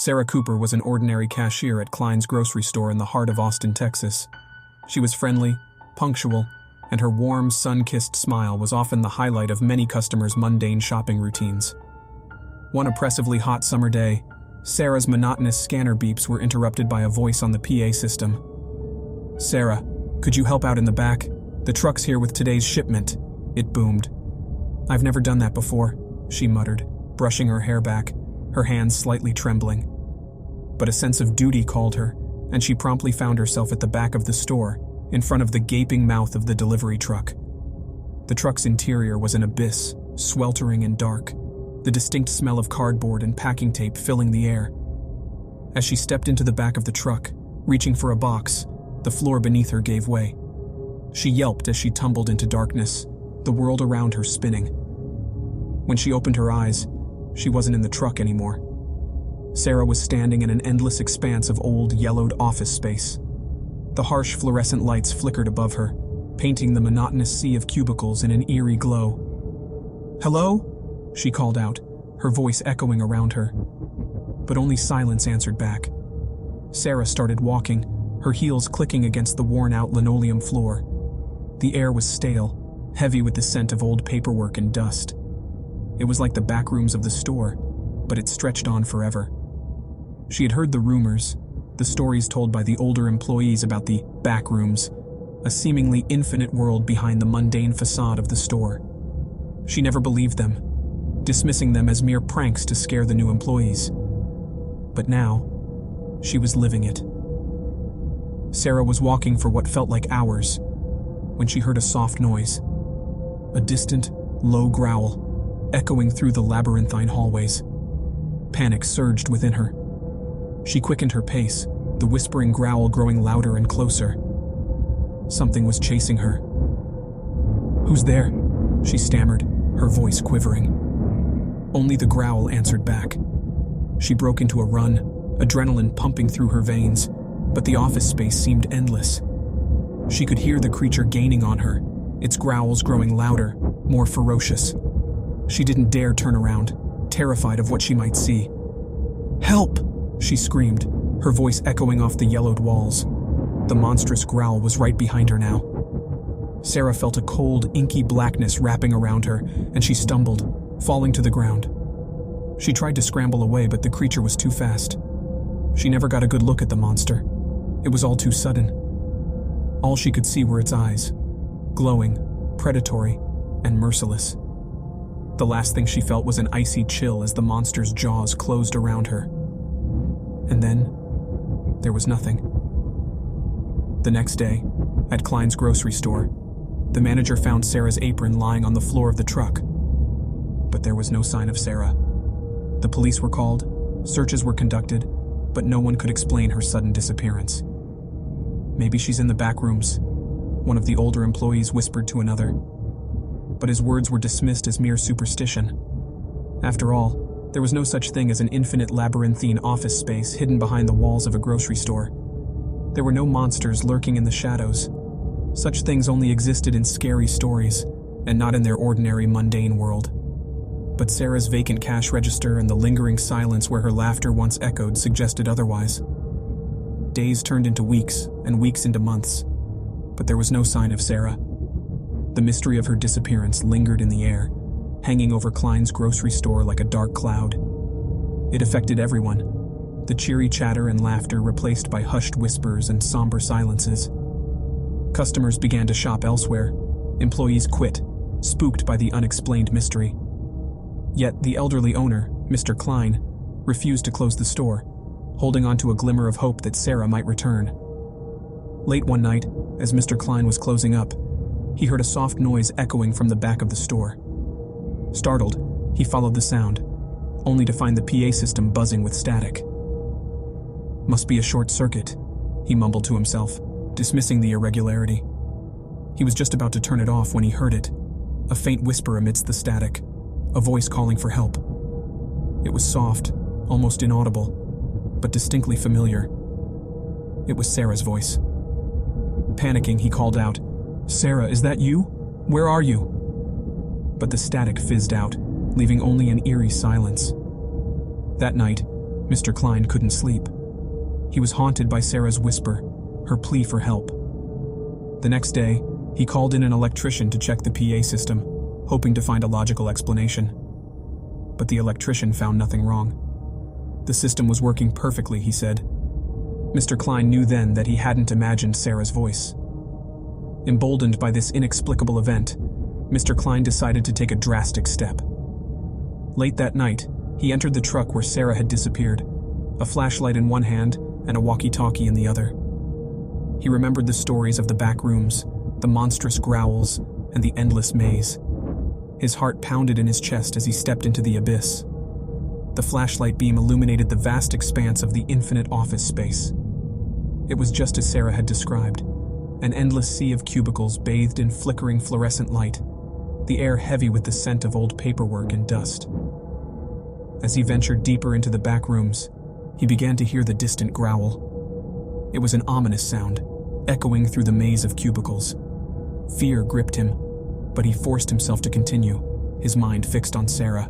Sarah Cooper was an ordinary cashier at Klein's grocery store in the heart of Austin, Texas. She was friendly, punctual, and her warm, sun-kissed smile was often the highlight of many customers' mundane shopping routines. One oppressively hot summer day, Sarah's monotonous scanner beeps were interrupted by a voice on the PA system. "Sarah, could you help out in the back? The truck's here with today's shipment," it boomed. "I've never done that before," she muttered, brushing her hair back, her hands slightly trembling. But a sense of duty called her, and she promptly found herself at the back of the store, in front of the gaping mouth of the delivery truck. The truck's interior was an abyss, sweltering and dark, the distinct smell of cardboard and packing tape filling the air. As she stepped into the back of the truck, reaching for a box, the floor beneath her gave way. She yelped as she tumbled into darkness, the world around her spinning. When she opened her eyes, she wasn't in the truck anymore. Sarah was standing in an endless expanse of old, yellowed office space. The harsh fluorescent lights flickered above her, painting the monotonous sea of cubicles in an eerie glow. "Hello?" she called out, her voice echoing around her. But only silence answered back. Sarah started walking, her heels clicking against the worn-out linoleum floor. The air was stale, heavy with the scent of old paperwork and dust. It was like the backrooms of the store, but it stretched on forever. She had heard the rumors, the stories told by the older employees about the backrooms, a seemingly infinite world behind the mundane facade of the store. She never believed them, dismissing them as mere pranks to scare the new employees. But now, she was living it. Sarah was walking for what felt like hours, when she heard a soft noise. A distant, low growl, echoing through the labyrinthine hallways. Panic surged within her. She quickened her pace, the whispering growl growing louder and closer. Something was chasing her. "Who's there?" she stammered, her voice quivering. Only the growl answered back. She broke into a run, adrenaline pumping through her veins, but the office space seemed endless. She could hear the creature gaining on her, its growls growing louder, more ferocious. She didn't dare turn around, terrified of what she might see. "Help!" she screamed, her voice echoing off the yellowed walls. The monstrous growl was right behind her now. Sarah felt a cold, inky blackness wrapping around her, and she stumbled, falling to the ground. She tried to scramble away, but the creature was too fast. She never got a good look at the monster. It was all too sudden. All she could see were its eyes, glowing, predatory, and merciless. The last thing she felt was an icy chill as the monster's jaws closed around her. And then, there was nothing. The next day, at Klein's grocery store, the manager found Sarah's apron lying on the floor of the truck. But there was no sign of Sarah. The police were called, searches were conducted, but no one could explain her sudden disappearance. "Maybe she's in the back rooms," one of the older employees whispered to another. But his words were dismissed as mere superstition. After all, there was no such thing as an infinite labyrinthine office space hidden behind the walls of a grocery store. There were no monsters lurking in the shadows. Such things only existed in scary stories, and not in their ordinary mundane world. But Sarah's vacant cash register and the lingering silence where her laughter once echoed suggested otherwise. Days turned into weeks, and weeks into months, but there was no sign of Sarah. The mystery of her disappearance lingered in the air, hanging over Klein's grocery store like a dark cloud. It affected everyone, the cheery chatter and laughter replaced by hushed whispers and somber silences. Customers began to shop elsewhere, employees quit, spooked by the unexplained mystery. Yet the elderly owner, Mr. Klein, refused to close the store, holding on to a glimmer of hope that Sarah might return. Late one night, as Mr. Klein was closing up, he heard a soft noise echoing from the back of the store. Startled, he followed the sound, only to find the PA system buzzing with static. "Must be a short circuit," he mumbled to himself, dismissing the irregularity. He was just about to turn it off when he heard it, a faint whisper amidst the static, a voice calling for help. It was soft, almost inaudible, but distinctly familiar. It was Sarah's voice. Panicking, he called out, "Sarah, is that you? Where are you?" But the static fizzed out, leaving only an eerie silence. That night, Mr. Klein couldn't sleep. He was haunted by Sarah's whisper, her plea for help. The next day, he called in an electrician to check the PA system, hoping to find a logical explanation. But the electrician found nothing wrong. The system was working perfectly, he said. Mr. Klein knew then that he hadn't imagined Sarah's voice. Emboldened by this inexplicable event, Mr. Klein decided to take a drastic step. Late that night, he entered the truck where Sarah had disappeared, a flashlight in one hand and a walkie-talkie in the other. He remembered the stories of the backrooms, the monstrous growls, and the endless maze. His heart pounded in his chest as he stepped into the abyss. The flashlight beam illuminated the vast expanse of the infinite office space. It was just as Sarah had described, an endless sea of cubicles bathed in flickering fluorescent light, the air heavy with the scent of old paperwork and dust. As he ventured deeper into the back rooms, he began to hear the distant growl. It was an ominous sound, echoing through the maze of cubicles. Fear gripped him, but he forced himself to continue, his mind fixed on Sarah.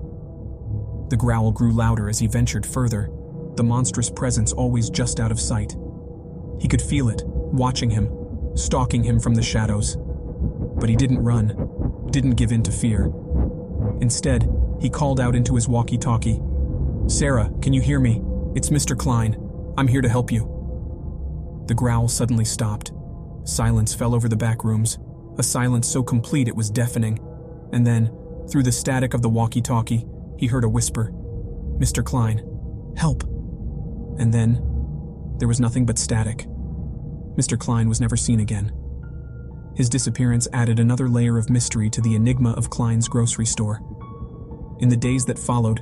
The growl grew louder as he ventured further, the monstrous presence always just out of sight. He could feel it, watching him, stalking him from the shadows. But he didn't run, didn't give in to fear. Instead, he called out into his walkie-talkie. "Sarah, can you hear me? It's Mr. Klein. I'm here to help you." The growl suddenly stopped. Silence fell over the back rooms, a silence so complete it was deafening. And then, through the static of the walkie-talkie, he heard a whisper. "Mr. Klein, help." And then, there was nothing but static. Mr. Klein was never seen again. His disappearance added another layer of mystery to the enigma of Klein's grocery store. In the days that followed,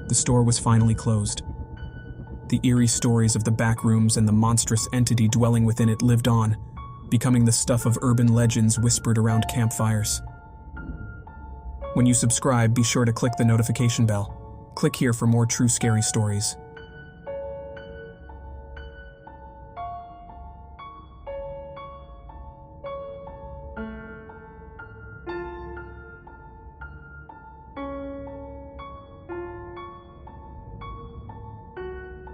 the store was finally closed. The eerie stories of the back rooms and the monstrous entity dwelling within it lived on, becoming the stuff of urban legends whispered around campfires. When you subscribe, be sure to click the notification bell. Click here for more true scary stories.